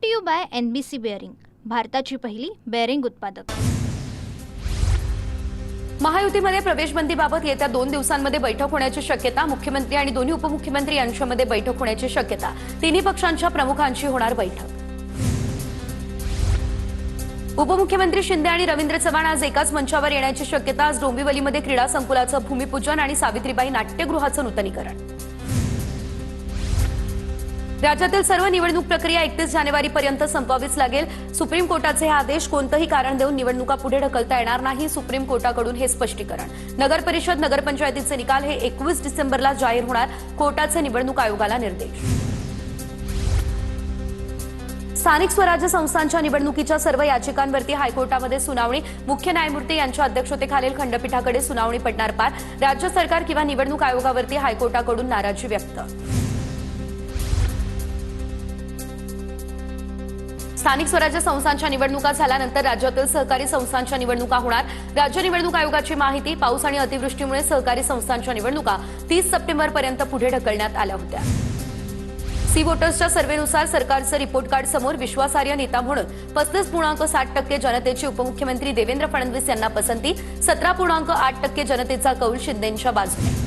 To you by NBC bearing, भारताची पहिली bearing उत्पादक। महायुतीमध्ये प्रवेशबंदीबाबत येत्या 2 दिवसांमध्ये बैठक होण्याची शक्यता। मुख्यमंत्री आणि दोन्ही उपमुख्यमंत्री यांच्यामध्ये बैठक होण्याची शक्यता। तिन्ही पक्षांच्या प्रमुखांची होणार बैठक। उपमुख्यमंत्री शिंदे आणि रवींद्र चव्हाण आज एकाच मंचावर येण्याची शक्यता। आज डोंबिवलीमध्ये क्रीडा संकुलाचं भूमिपूजन आणि सावित्रीबाई नाट्यगृहाचं नूतनीकरण। राज्यातील सर्व निवडणूक प्रक्रिया 31 जानेवारीपर्यंत संपवावीच लागेल। सुप्रीम कोर्टाचे हे आदेश। कोणतेही कारण देऊन निवडणुका पुढे ढकलता येणार नाही, सुप्रीम कोर्टाकडून हे स्पष्टीकरण। नगर परिषद नगरपंचायतीचे निकाल हे 21 डिसेंबरला जाहीर होणार, कोर्टाचे निवडणूक आयोगाला निर्देश। स्थानिक स्वराज्य संस्थांच्या निवडणुकीच्या सर्व याचिकांवरती हायकोर्टामध्ये सुनावणी। मुख्य न्यायमूर्ती यांच्या अध्यक्षतेखालील खंडपीठाकडे सुनावणी पडणार पार। राज्य सरकार किंवा निवडणूक आयोगावरती हायकोर्टाकडून नाराजी व्यक्त। स्थानिक स्वराज्य संस्थांच्या निवडणुका झाल्यानंतर राज्यातील सहकारी संस्थांच्या निवडणुका होणार। राज्य निवडणूक आयोगाची माहिती। पाऊस आणि अतिवृष्टीमुळे सहकारी संस्थांच्या निवडणुका 30 सप्टेंबरपर्यंत पुढे ढकलण्यात आल्या होत्या। सी वोटर्सच्या सर्व्हेनुसार सरकारचं रिपोर्ट कार्ड समोर। विश्वासार्ह नेता म्हणून 35.7% जनतेची उपमुख्यमंत्री देवेंद्र फडणवीस यांना पसंती। 17.8% जनतेचा कौल शिंदेंच्या बाजूने।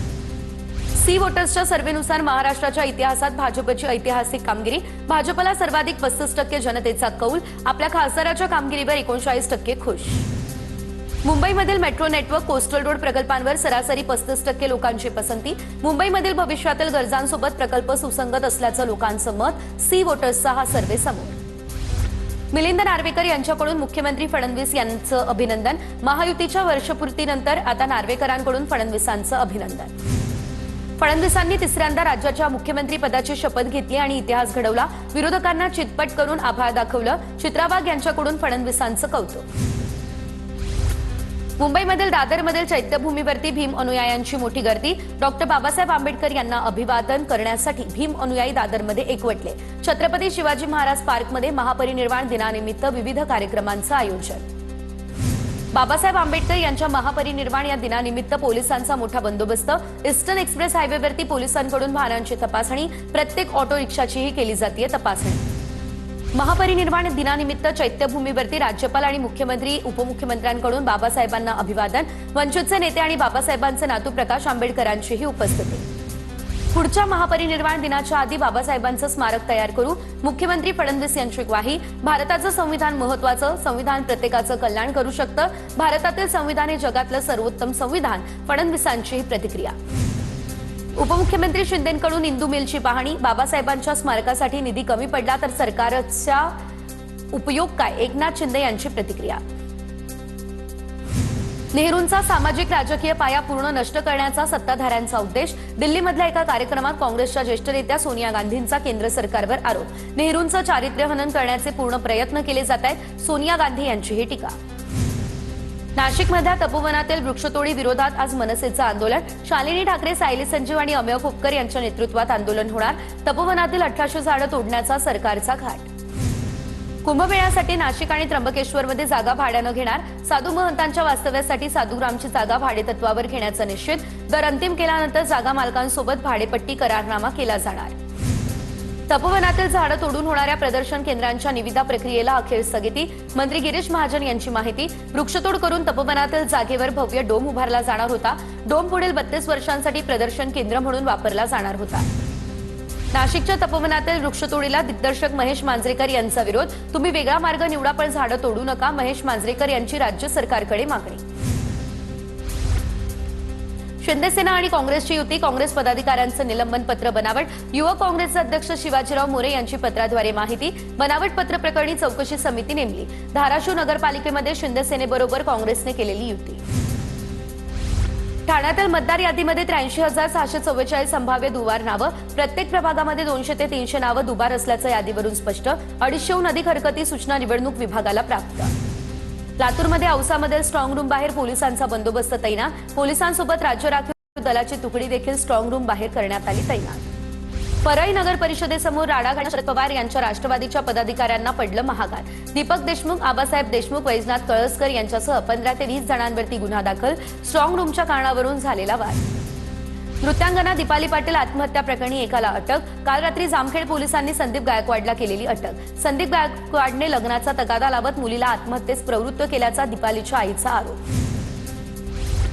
सी वोटर्सच्या सर्व्हेनुसार महाराष्ट्राच्या इतिहासात भाजपची ऐतिहासिक कामगिरी। भाजपला सर्वाधिक 35% जनतेचा कौल। आपल्या खासदाराच्या कामगिरीवर 39% खुश। मुंबईमधील मेट्रो नेटवर्क, कोस्टल रोड प्रकल्पांवर सरासरी 35% लोकांची पसंती। मुंबईमधील भविष्यातील गरजांसोबत प्रकल्प सुसंगत असल्याचं लोकांचं मत। सी वोटर्सचा हा सर्व्हे समोर। मिलिंद नार्वेकर यांच्याकडून मुख्यमंत्री फडणवीस यांचं अभिनंदन। महायुतीच्या वर्षपूर्तीनंतर आता नार्वेकरांकडून फडणवीसांचं अभिनंदन। फडणवीसांनी तिसऱ्यांदा राज्याच्या मुख्यमंत्री पदाची शपथ घेतली आणि इतिहास घडवला। विरोधकांना चितपट करून आभार दाखवलं। चित्रा वाघ यांच्याकडून फडणवीसांचं कौतुक। मुंबईमधील दादरमधील चैत्यभूमीवरती भीम अनुयायांची मोठी गर्दी। डॉक्टर बाबासाहेब आंबेडकर यांना अभिवादन करण्यासाठी भीम अनुयायी दादरमध्ये एकवटले। छत्रपती शिवाजी महाराज पार्कमध्ये महापरिनिर्वाण दिनानिमित्त विविध कार्यक्रमांचं आयोजन। बाबासाहेब आंबेडकर यांच्या महापरिनिर्वाण या दिनानिमित्त पोलिसांचा मोठा बंदोबस्त। ईस्टर्न एक्सप्रेस हायवेवरती पोलिसांकडून वाहनांची तपासणी। प्रत्येक ऑटो रिक्षाचीही केली जाते तपासणी। महापरिनिर्वाण दिनानिमित्त चैत्यभूमीवरती राज्यपाल आणि मुख्यमंत्री उपमुख्यमंत्र्यांकडून बाबासाहेबांना अभिवादन। वंचितचे नेते आणि बाबासाहेबांचे नातू प्रकाश आंबेडकरांचीही उपस्थिती। पुढच्या महापरिनिर्वाण दिनाच्या आधी बाबासाहेबांचं स्मारक तयार करू, मुख्यमंत्री फडणवीस यांची ग्वाही। भारताचं संविधान महत्त्वाचं, संविधान प्रत्येकाचं कल्याण करू शकतं। भारतातील संविधान हे जगातलं सर्वोत्तम संविधान, फडणवीसांची प्रतिक्रिया। उपमुख्यमंत्री शिंदेंकडून इंदू मिलची पाहणी। बाबासाहेबांच्या स्मारकासाठी निधी कमी पडला तर सरकारचा उपयोग काय, एकनाथ शिंदे यांची प्रतिक्रिया। नेहरूंचा सामाजिक राजकीय पाया पूर्ण नष्ट करण्याचा सत्ताधाऱ्यांचा उद्देश। दिल्लीमधल्या एका कार्यक्रमात काँग्रेसच्या ज्येष्ठ नेत्या सोनिया गांधींचा केंद्र सरकारवर आरोप। नेहरूंचं चारित्र्यहनन करण्याचे पूर्ण प्रयत्न केले जात आहेत, सोनिया गांधी यांचीही टीका। नाशिकमधल्या तपोवनातील वृक्षतोडी विरोधात आज मनसेचं आंदोलन। शालिनी ठाकरे, सायली संजीव आणि अमेय खोपकर यांच्या नेतृत्वात आंदोलन होणार। तपोवनातील 1800 झाडं तोडण्याचा सरकारचा घाट। कुंभमेळ्यासाठी नाशिक आणि त्र्यंबकेश्वरमध्ये जागा भाड्यानं घेणार। साधू महंतांच्या वास्तव्यासाठी साधूग्रामची जागा भाडेतत्वावर घेण्याचा निश्चित। दर अंतिम केल्यानंतर जागा मालकांसोबत भाडेपट्टी करारनामा केला जाणार। तपोवनातील झाडं तोडून होणाऱ्या प्रदर्शन केंद्रांच्या निविदा प्रक्रियेला अखेर स्थगिती। मंत्री गिरीश महाजन यांची माहिती। वृक्षतोड करून तपोवनातील जागेवर भव्य डोम उभारला जाणार होता। डोम पुढील 32 वर्षांसाठी प्रदर्शन केंद्र म्हणून वापरला जाणार होता। नाशिकच्या तपोवनातील वृक्षतोडीला दिग्दर्शक महेश मांजरेकर यांचा विरोध। तुम्ही वेगळा मार्ग निवडा पण झाडं तोडू नका, महेश मांजरेकर यांची राज्य सरकारकडे मागणी। शिंदेसेना आणि काँग्रेसची युती, काँग्रेस पदाधिकाऱ्यांचं निलंबन पत्र बनावट। युवक काँग्रेसचे अध्यक्ष शिवाजीराव मोरे यांची पत्राद्वारे माहिती। बनावट पत्र प्रकरणी चौकशी समिती नेमली। धाराशिव नगरपालिकेमध्ये शिंदेसेनेबरोबर काँग्रेसने केलेली युती। ठाण्यातील मतदार यादीमध्ये 83,644 संभाव्य दुबार नावं। प्रत्येक प्रभागामध्ये 200 ते 300 नावं दुबार असल्याचं यादीवरून स्पष्ट। 250हून अधिक हरकती सूचना निवडणूक विभागाला प्राप्त। लातूरमध्ये औसामध्ये स्ट्रॉंग रूम बाहेर पोलिसांचा बंदोबस्त तैनात। पोलिसांसोबत राज्य राखीव दलाची तुकडी देखील स्ट्रॉंग रूम बाहेर करण्यात आली तैनात। परळी नगर परिषदेसमोर राडा घालणाऱ्या शरद पवार यांच्या राष्ट्रवादीच्या पदाधिकाऱ्यांना पडलं महागात। दीपक देशमुख, आबासाहेब देशमुख, वैजनाथ कळसकर यांच्यासह 15 ते 20 जणांवरती गुन्हा दाखल। स्ट्रॉंग रूमच्या कारणावरून झालेला वाद। नृत्यांगना दीपाली पाटील आत्महत्या प्रकरणी एकाला अटक. काल रात्री जामखेड पोलिसांनी संदीप गायकवाडला केलेली अटक. संदीप गायकवाडने लग्नाचा तगादा लावत मुलीला आत्महत्येस प्रवृत्त केल्याचा दीपालीच्या आईचा आरोप.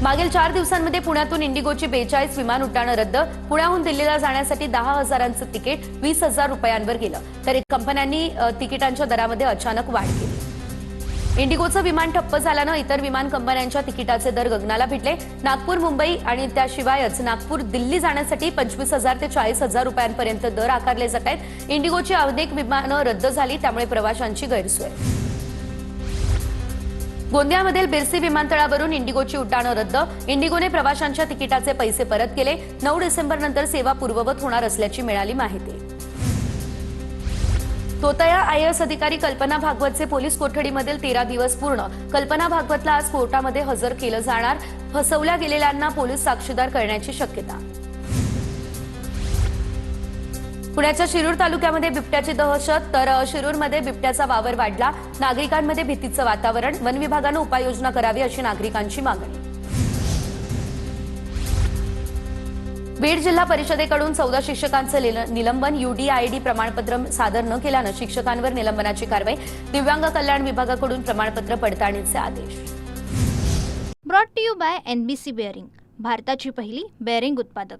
मागील 4 दिवसांमध्ये पुण्यातून इंडिगोची 42 विमान उड्डाणं रद्द. पुण्याहून दिल्लीला जाण्यासाठी 10,000चं तिकीट 20,000 रुपयांवर गेलं. तर कंपन्यांनी तिकिटांच्या दरामध्ये अचानक वाढ केली. इंडिगोचं विमान ठप्प झाल्यानं इतर विमान कंपन्यांच्या तिकिटाचे दर गगनाला भिडले. नागपूर मुंबई आणि त्याशिवायच नागपूर दिल्ली जाण्यासाठी 25,000 ते 40,000 रुपयांपर्यंत दर आकारले जात आहेत. इंडिगोची अनेक विमानं रद्द झाली, त्यामुळे प्रवाशांची गैरसोय. गोंदियामधील बिरसी विमानतळावरून इंडिगोची उड्डाणं रद्द. इंडिगोने प्रवाशांच्या तिकिटाचे पैसे परत केले. 9 डिसेंबरनंतर सेवा पूर्ववत होणार असल्याची मिळाली माहिती. तोतया आयएएस अधिकारी कल्पना भागवतचे पोलीस कोठडीमधील 13 दिवस पूर्ण. कल्पना भागवतला आज कोर्टामध्ये हजर केलं जाणार. फसवल्या गेलेल्यांना पोलीस साक्षीदार करण्याची शक्यता. पुण्याच्या शिरूर तालुक्यामध्ये बिबट्याची दहशत. तर शिरूरमध्ये बिबट्याचा वावर वाढला. नागरिकांमध्ये भीतीचं वातावरण. वन विभागानं उपाययोजना करावी अशी नागरिकांची मागणी. बीड जिल्हा परिषदेकडून 14 शिक्षकांचं निलंबन. UDID प्रमाणपत्र सादर न केल्यानं शिक्षकांवर निलंबनाची कारवाई. दिव्यांग कल्याण विभागाकडून प्रमाणपत्र पडताळणीचे आदेश. Brought to you by NBC bearing, भारताची पहिली बेअरिंग उत्पादक.